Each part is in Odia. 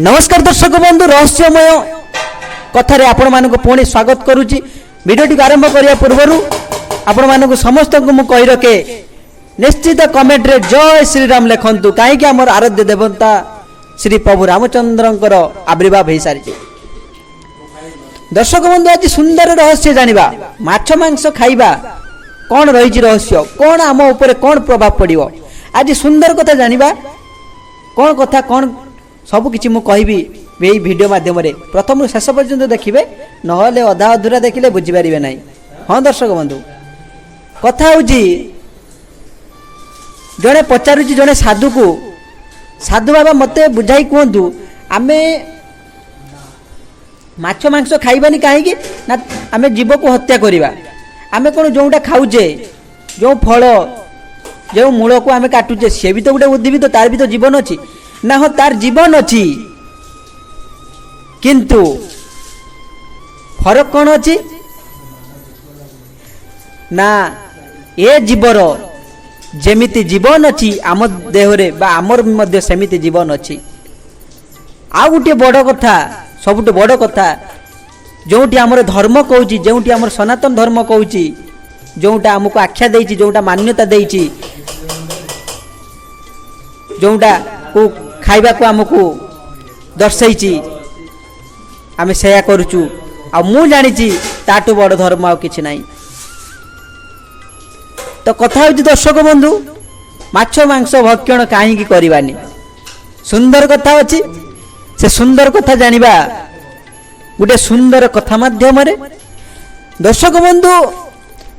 नमस्कार दर्शक बंधु रहस्यमय कथार आपण मानक पुणी स्वागत करुच्ची। भिडियोटी आरंभ करने पूर्व आपण मानक समस्त को कही रखे निश्चित कमेंट रे जय श्रीराम लिखंतु कहीं आमर आराध्य देवता श्री प्रभु रामचंद्र आविर्भाव हो सारी। दर्शक बंधु आज सुंदर रहस्य जानिबा माछ मांस खाइबा कौन रही रहस्य कौन आम उपर कौन प्रभाव पड़ो आज सुंदर कथा जानिबा कौन कथा कौन सबु किछि मु कहबी यही वीडियो माध्यम रे प्रथम शेष पर्यंत देखिबे नहले अधा अधूरा देखिले बुझी पारिबे नाही। हाँ दर्शक बंधु कथा होची जड़े पचारुची जड़े साधु को साधु बाबा मते बुझाई कहतु आमे माछ मांस खाइबानी कहीं ना आमे जीव को हत्या करिबा आमे कोन जोटा खाऊचे जो फल जो मूल को आमे काटुचे सी भी तो गोटे उद्भिद तार भी तो जीवन अच्छी ना हो तार जीवन अच्छी किंतु फरक कौन अच्छी ना ए जीवर जेमिति जीवन अच्छी आम देहरे बा आमर मध्य सेमिति जीवन अच्छी। आ गोटे बड़ कथा सबुठ बड़ कथा जोटी आमर धर्म कहूँ जोटी आमर सनातन धर्म कहूँ जोटा आमको आख्या देइछि जोटा मान्यता देइछि जोटा को खाइबा को आमको दर्शाई आमे सेया करूचु आ मु जानिछि ताटू बड़ धर्म आ किछि नाही। तो कथा होछि दर्शक बंधु माछ मांस भक्षण काहींकी करबानी सुंदर कथा अछि से सुंदर कथा जानिबा गोटे सुंदर कथा माध्यम रे दर्शक बंधु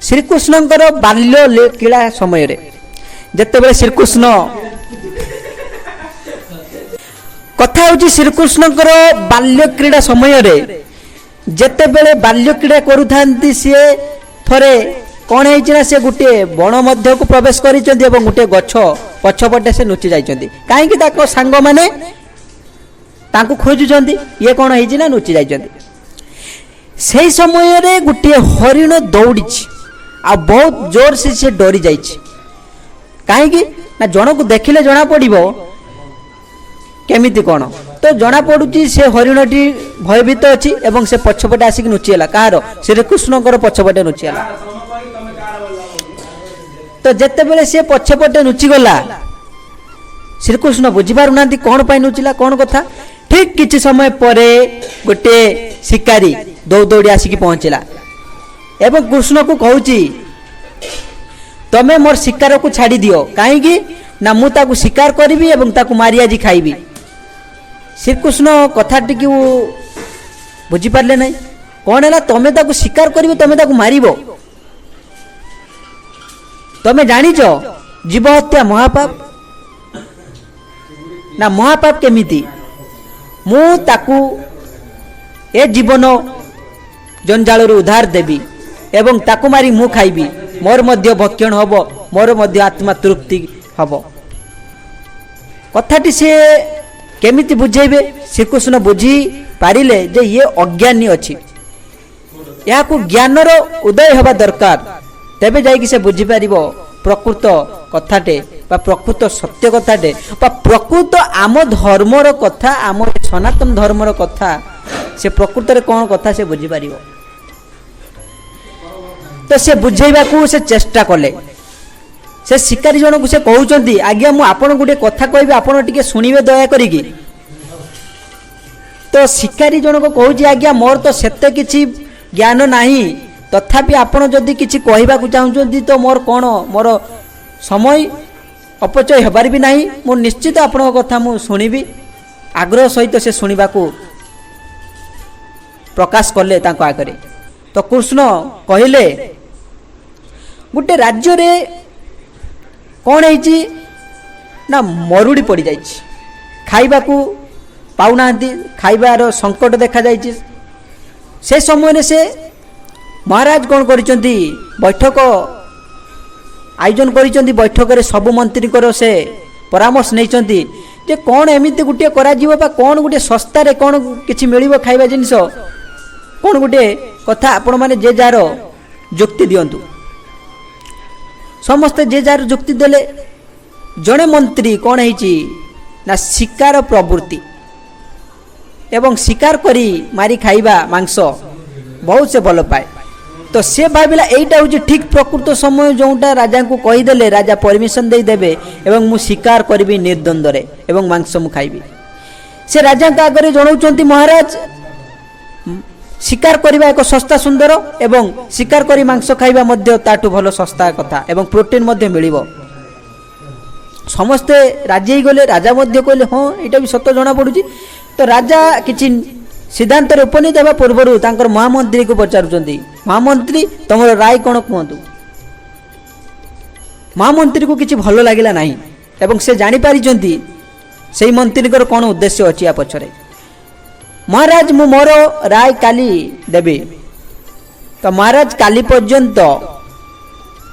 श्रीकृष्णकर बाल्य क्रीड़ा समय रे जेतेबेले श्रीकृष्ण कथा होची श्रीकृष्णकर बाल्य क्रीड़ा समय रे जेतेबेले बाल्य क्रीड़ा करूथांती सी थरे कौन है से गोटे बण मध्य को प्रवेश करिसेंती एवं गोटे गछ पछपटे से नुची जाइछंती काहेकि ताको सांग माने ताको खोजुचंती ये कौन है ना नुची जाइछंती। सेही समय रे गोटे हरिण दौड़ीछि आ बहुत जोर से डरी जाइछि काहेकि ना जन को देखिले जना पड़िबो केमिति कौन तो जना पड़ुची से हरिणटी भयभीत अच्छी एवं से पछपटे आसिक नुचिला कहार श्रीकृष्णकर पछपटे नुचिला तो जेतेबेले से पछपटे नुचिगला श्रीकृष्ण बुझीपारु नांती कौन पाई नुचिला कौन कथा। ठीक किछि समय परे गोटे शिकारी दौड़ी आसिक पहुंचला एवं कृष्ण को कहूची तमे मोर शिकार को छाड़ी दियो कहीं ना मु ताकू शिकार करी एवं ताकू मारी आज खाइबी। श्रीकृष्ण कथा टी बुझीपारे ना कौन है तमें ताकू शिकार करी तमें ताकू मारिबो तमें जानिच जीव हत्या महापाप ना महापाप केमिति मु ताकू ए जीवन जंजाल उद्धार देवी एवं ताकू मारी मु खाइबी मोर मध्य भक्षण हब मोर मध्य आत्मा तृप्ति हब। कथाटी से केमिति बुझेबे श्रीकृष्ण बुझी पारिले जे ये अज्ञानी अछि या को ज्ञानर उदय हवा दरकार तेबे जाई कि से बुझी पारिबो प्रकृत कथाटे बा प्रकृत सत्य कथाटे बा प्रकृत आम धर्मर कथा आम सनातन धर्मर कथा से प्रकृत रे कोन कथा से बुझी पारिबो। तो से बुझेबा को से चेष्टा कले से शिकारी जन को से कहउचंती आज्ञा मु आपन गुटे कथा कहबी आपन टिके सुनिबे दया करिकी। तो शिकारी जन को कहउची आज्ञा मोर तो सेते किछि ज्ञान नाही तथापि आपन जदि किछि कहबा को चाहुचंती तो मोर कोन मोर समय अपचय हेबार भी नाही मु निश्चित आपन कथा मु सुनिबी आग्रह सहित से सुनिबा को प्रकाश कले ताको आगरे। तो कृष्ण कहिले गोटे राज्य रे कौन है ना मरुड़ी पड़ जाइए खाइबा को पाऊना खाइबार संकट देखा जाइए से समय से महाराज कौन करिसेंती बैठक आयोजन करिसेंती बैठक रे सब मंत्री को से परामर्श नहीं जे कौन एमिति गोटे करा जीवो बा कौन गोटे सस्ता रे कौन किछि मिलिबो खाइबा जिनिस कौन गोटे कथा आपण माने जे जार जुक्ति दियंतु समस्ते जे जार जुक्ति देले जड़े मंत्री कौन है ना शिकार प्रवृत्ति ଏବଂ ଶିକାର କରି ମାରି ଖାଇବା ମାଂସ ବହୁତ ସେ ଭଲ ପାଏ। ତ ସେ ଭାବିଲା ଏଇଟା ହେଉଛି ଠିକ୍ ପ୍ରକୃତ ସମୟ ଯେଉଁଟା ରାଜାଙ୍କୁ କହିଦେଲେ ରାଜା ପରମିଶନ ଦେଇଦେବେ ଏବଂ ମୁଁ ଶିକାର କରିବି ନିର୍ଦ୍ୱନ୍ଦରେ ଏବଂ ମାଂସ ମୁଁ ଖାଇବି। ସେ ରାଜାଙ୍କ ଆଗରେ ଜଣାଉଛନ୍ତି ମହାରାଜ ଶିକାର କରିବା ଏକ ଶସ୍ତା ସୁନ୍ଦର ଏବଂ ଶିକାର କରି ମାଂସ ଖାଇବା ମଧ୍ୟ ତାଠୁ ଭଲ ଶସ୍ତା କଥା ଏବଂ ପ୍ରୋଟିନ୍ ମଧ୍ୟ ମିଳିବ। ସମସ୍ତେ ରାଜି ହେଇଗଲେ। ରାଜା ମଧ୍ୟ କହିଲେ ହଁ ଏଇଟା ବି ସତ ଜଣାପଡ଼ୁଛି। ତ ରାଜା କିଛି ସିଦ୍ଧାନ୍ତରେ ଉପନୀତ ହେବା ପୂର୍ବରୁ ତାଙ୍କର ମହାମନ୍ତ୍ରୀକୁ ପଚାରୁଛନ୍ତି ମହାମନ୍ତ୍ରୀ ତମର ରାୟ କ'ଣ କୁହନ୍ତୁ। ମହାମନ୍ତ୍ରୀକୁ କିଛି ଭଲ ଲାଗିଲା ନାହିଁ ଏବଂ ସେ ଜାଣିପାରିଛନ୍ତି ସେଇ ମନ୍ତ୍ରୀଙ୍କର କ'ଣ ଉଦ୍ଦେଶ୍ୟ ଅଛି ୟା ପଛରେ। ମହାରାଜ ମୁଁ ମୋର ରାୟ କାଲି ଦେବି। ତ ମହାରାଜ କାଲି ପର୍ଯ୍ୟନ୍ତ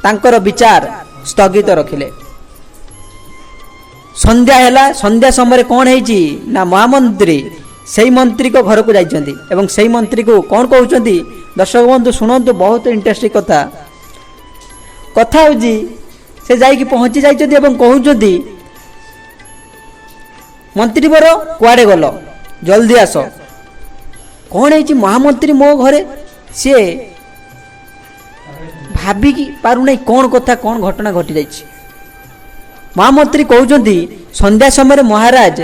ତାଙ୍କର ବିଚାର ସ୍ଥଗିତ ରଖିଲେ। ସନ୍ଧ୍ୟା ହେଲା। ସନ୍ଧ୍ୟା ସମୟରେ କ'ଣ ହେଇଛି ନା ମହାମନ୍ତ୍ରୀ ସେଇ ମନ୍ତ୍ରୀଙ୍କ ଘରକୁ ଯାଇଛନ୍ତି ଏବଂ ସେଇ ମନ୍ତ୍ରୀକୁ କ'ଣ କହୁଛନ୍ତି ଦର୍ଶକ ବନ୍ଧୁ ଶୁଣନ୍ତୁ, ବହୁତ ଇଣ୍ଟରେଷ୍ଟିଂ କଥା ହେଉଛି ସେ ଯାଇକି ପହଞ୍ଚି ଯାଇଛନ୍ତି ଏବଂ କହୁଛନ୍ତି ମନ୍ତ୍ରୀବର କୁଆଡ଼େ ଗଲ, ଜଲ୍ଦି ଆସ। କ'ଣ ହେଇଛି ମହାମନ୍ତ୍ରୀ ମୋ ଘରେ। ସିଏ ଭାବିକି ପାରୁନାହିଁ କ'ଣ କଥା କ'ଣ ଘଟଣା ଘଟିଯାଇଛି। ମହାମନ୍ତ୍ରୀ କହୁଛନ୍ତି ସନ୍ଧ୍ୟା ସମୟରେ ମହାରାଜ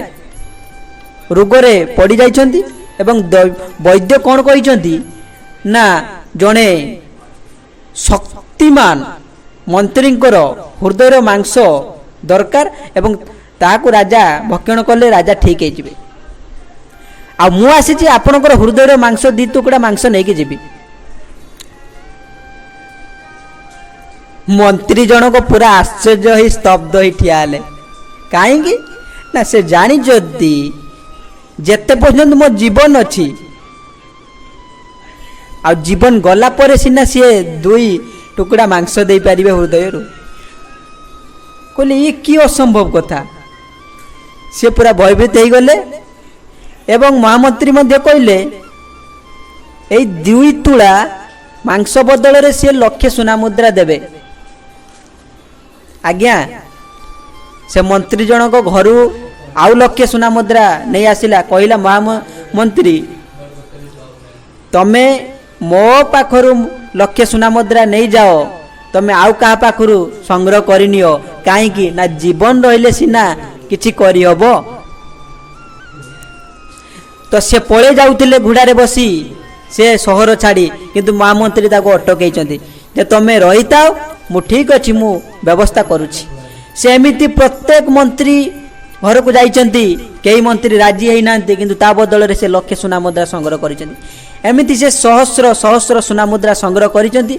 ରୋଗରେ ପଡ଼ିଯାଇଛନ୍ତି ଏବଂ ବୈଦ୍ୟ କ'ଣ କହିଛନ୍ତି ନା ଜଣେ ଶକ୍ତିମାନ ମନ୍ତ୍ରୀଙ୍କର ହୃଦୟର ମାଂସ ଦରକାର ଏବଂ ତାହାକୁ ରାଜା ଭକ୍ଷଣ କଲେ ରାଜା ଠିକ୍ ହେଇଯିବେ। ଆଉ ମୁଁ ଆସିଛି ଆପଣଙ୍କର ହୃଦୟର ମାଂସ 2 ଟୁକୁଡ଼ା ମାଂସ ନେଇକି ଯିବି। ମନ୍ତ୍ରୀ ଜଣକ ପୁରା ଆଶ୍ଚର୍ଯ୍ୟ ହୋଇ ସ୍ତବ୍ଧ ହୋଇ ଠିଆ ହେଲେ। କାହିଁକି ନା ସେ ଜାଣିଛନ୍ତି ଯେତେ ପର୍ଯ୍ୟନ୍ତ ମୋ ଜୀବନ ଅଛି ଆଉ ଜୀବନ ଗଲା ପରେ ସିନା ସିଏ 2 ଟୁକୁଡ଼ା ମାଂସ ଦେଇପାରିବେ ହୃଦୟରୁ। କହିଲେ ଇଏ କି ଅସମ୍ଭବ କଥା। ସିଏ ପୁରା ଭୟଭୀତ ହେଇଗଲେ ଏବଂ ମହାମନ୍ତ୍ରୀ ମଧ୍ୟ କହିଲେ ଏଇ 2 ତୁଳା ମାଂସ ବଦଳରେ ସିଏ 1,00,000 ସୁନା ମୁଦ୍ରା ଦେବେ। ଆଜ୍ଞା ସେ ମନ୍ତ୍ରୀ ଜଣକ ଘରୁ ଆଉ 1,00,000 ସୁନା ମୁଦ୍ରା ନେଇ ଆସିଲା। କହିଲା ମହାମନ୍ତ୍ରୀ ତମେ ମୋ ପାଖରୁ 1,00,000 ସୁନା ମୁଦ୍ରା ନେଇଯାଅ, ତମେ ଆଉ କାହା ପାଖରୁ ସଂଗ୍ରହ କରିନିଅ। କାହିଁକି ନା ଜୀବନ ରହିଲେ ସିନା କିଛି କରିହବ। ତ ସେ ପଳେଇ ଯାଉଥିଲେ ଘୋଡ଼ାରେ ବସି ସେ ସହର ଛାଡ଼ି, କିନ୍ତୁ ମହାମନ୍ତ୍ରୀ ତାକୁ ଅଟକେଇଛନ୍ତି ଯେ ତମେ ରହିଥାଅ, ମୁଁ ଠିକ୍ ଅଛି ମୁଁ ବ୍ୟବସ୍ଥା କରୁଛି। ସେ ଏମିତି ପ୍ରତ୍ୟେକ ମନ୍ତ୍ରୀ ଘରକୁ ଯାଇଛନ୍ତି, କେହି ମନ୍ତ୍ରୀ ରାଜି ହେଇନାହାନ୍ତି, କିନ୍ତୁ ତା ବଦଳରେ ସେ 1,00,000 ସୁନା ମୁଦ୍ରା ସଂଗ୍ରହ କରିଛନ୍ତି। ଏମିତି ସେ ସହସ୍ର ସୁନା ମୁଦ୍ରା ସଂଗ୍ରହ କରିଛନ୍ତି।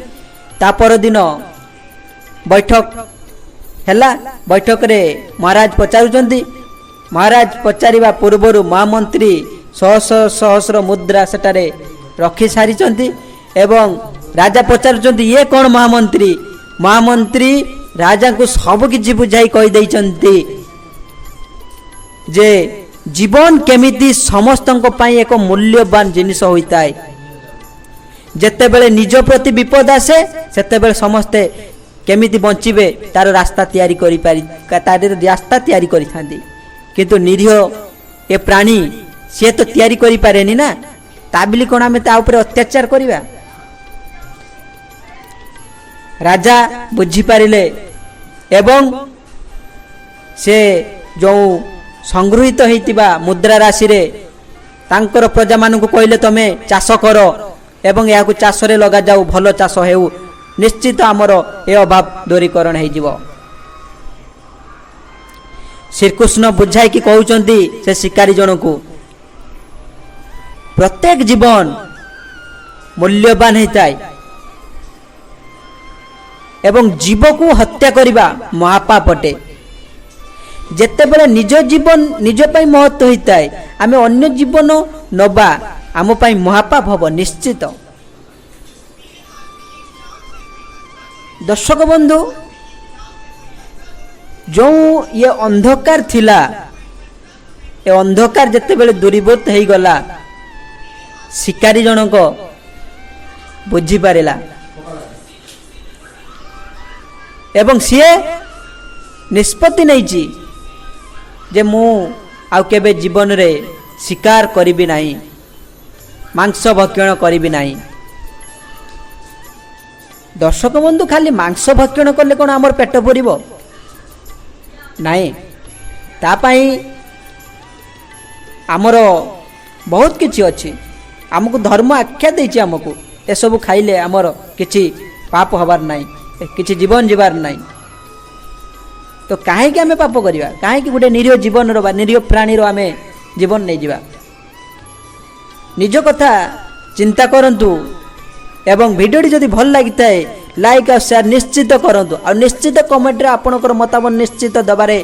ତା ପରଦିନ ବୈଠକ ହେଲା। ବୈଠକରେ ମହାରାଜ ପଚାରୁଛନ୍ତି। ମହାରାଜ ପଚାରିବା ପୂର୍ବରୁ ମହାମନ୍ତ୍ରୀ ସହସ୍ର ମୁଦ୍ରା ସେଠାରେ ରଖି ସାରିଛନ୍ତି ଏବଂ ରାଜା ପଚାରୁଛନ୍ତି ଇଏ କ'ଣ ମହାମନ୍ତ୍ରୀ। ମହାମନ୍ତ୍ରୀ ରାଜାଙ୍କୁ ସବୁ କିଛି ବୁଝାଇ କହିଦେଇଛନ୍ତି ଯେ ଜୀବନ କେମିତି ସମସ୍ତଙ୍କ ପାଇଁ ଏକ ମୂଲ୍ୟବାନ ଜିନିଷ ହୋଇଥାଏ। ଯେତେବେଳେ ନିଜ ପ୍ରତି ବିପଦ ଆସେ ସେତେବେଳେ ସମସ୍ତେ କେମିତି ବଞ୍ଚିବେ ତାର ରାସ୍ତା ତିଆରି କରିଥାନ୍ତି, କିନ୍ତୁ ନିରୀହ ଏ ପ୍ରାଣୀ ସିଏ ତ ତିଆରି କରିପାରେନି ନା, ତା ବୋଲି କ'ଣ ଆମେ ତା ଉପରେ ଅତ୍ୟାଚାର କରିବା। ରାଜା ବୁଝିପାରିଲେ ଏବଂ ସେ ଯେଉଁ ସଂଗୃହୀତ ହୋଇଥିବା ମୁଦ୍ରା ରାଶିରେ ତାଙ୍କର ପ୍ରଜାମାନଙ୍କୁ କହିଲେ ତମେ ଚାଷ କର ଏବଂ ଏହାକୁ ଚାଷରେ ଲଗାଯାଉ, ଭଲ ଚାଷ ହେଉ, ନିଶ୍ଚିତ ଆମର ଏ ଅଭାବ ଦୂରୀକରଣ ହେଇଯିବ। ଶ୍ରୀକୃଷ୍ଣ ବୁଝାଇକି କହୁଛନ୍ତି ସେ ଶିକାରୀ ଜଣକୁ ପ୍ରତ୍ୟେକ ଜୀବନ ମୂଲ୍ୟବାନ ହେଇଥାଏ ଏବଂ ଜୀବକୁ ହତ୍ୟା କରିବା ମହାପାପ ଅଟେ। ଯେତେବେଳେ ନିଜ ଜୀବନ ନିଜ ପାଇଁ ମହତ୍ତ୍ୱ ହୋଇଥାଏ, ଆମେ ଅନ୍ୟ ଜୀବନ ନେବା ଆମ ପାଇଁ ମହାପାପ ହେବ ନିଶ୍ଚିତ। ଦର୍ଶକ ବନ୍ଧୁ, ଯେଉଁ ଇଏ ଅନ୍ଧକାର ଥିଲା, ଏ ଅନ୍ଧକାର ଯେତେବେଳେ ଦୂରୀଭୂତ ହେଇଗଲା, ଶିକାରୀ ଜଣକ ବୁଝିପାରିଲା ଏବଂ ସିଏ ନିଷ୍ପତ୍ତି ନେଇଛି ଯେ ମୁଁ ଆଉ କେବେ ଜୀବନରେ ଶିକାର କରିବି ନାହିଁ, ମାଂସ ଭକ୍ଷଣ କରିବି ନାହିଁ। ଦର୍ଶକ ବନ୍ଧୁ, ଖାଲି ମାଂସ ଭକ୍ଷଣ କଲେ କ'ଣ ଆମର ପେଟ ପୁରିବ? ନାହିଁ, ତା ପାଇଁ ଆମର ବହୁତ କିଛି ଅଛି। ଆମକୁ ଧର୍ମ ଆଖ୍ୟା ଦେଇଛି, ଆମକୁ ଏସବୁ ଖାଇଲେ ଆମର କିଛି ପାପ ହେବାର ନାହିଁ, କିଛି ଜୀବନ ଯିବାର ନାହିଁ। ତ କାହିଁକି ଆମେ ପାପ କରିବା? କାହିଁକି ଗୋଟେ ନିରୀହ ଜୀବନର ବା ନିରୀହ ପ୍ରାଣୀର ଆମେ ଜୀବନ ନେଇଯିବା? ନିଜ କଥା ଚିନ୍ତା କରନ୍ତୁ ଏବଂ ଭିଡ଼ିଓଟି ଯଦି ଭଲ ଲାଗିଥାଏ ଲାଇକ୍ ଆଉ ସେୟାର ନିଶ୍ଚିତ କରନ୍ତୁ। ଆଉ ନିଶ୍ଚିତ କମେଣ୍ଟରେ ଆପଣଙ୍କର ମତାମତ ନିଶ୍ଚିତ ଦେବାରେ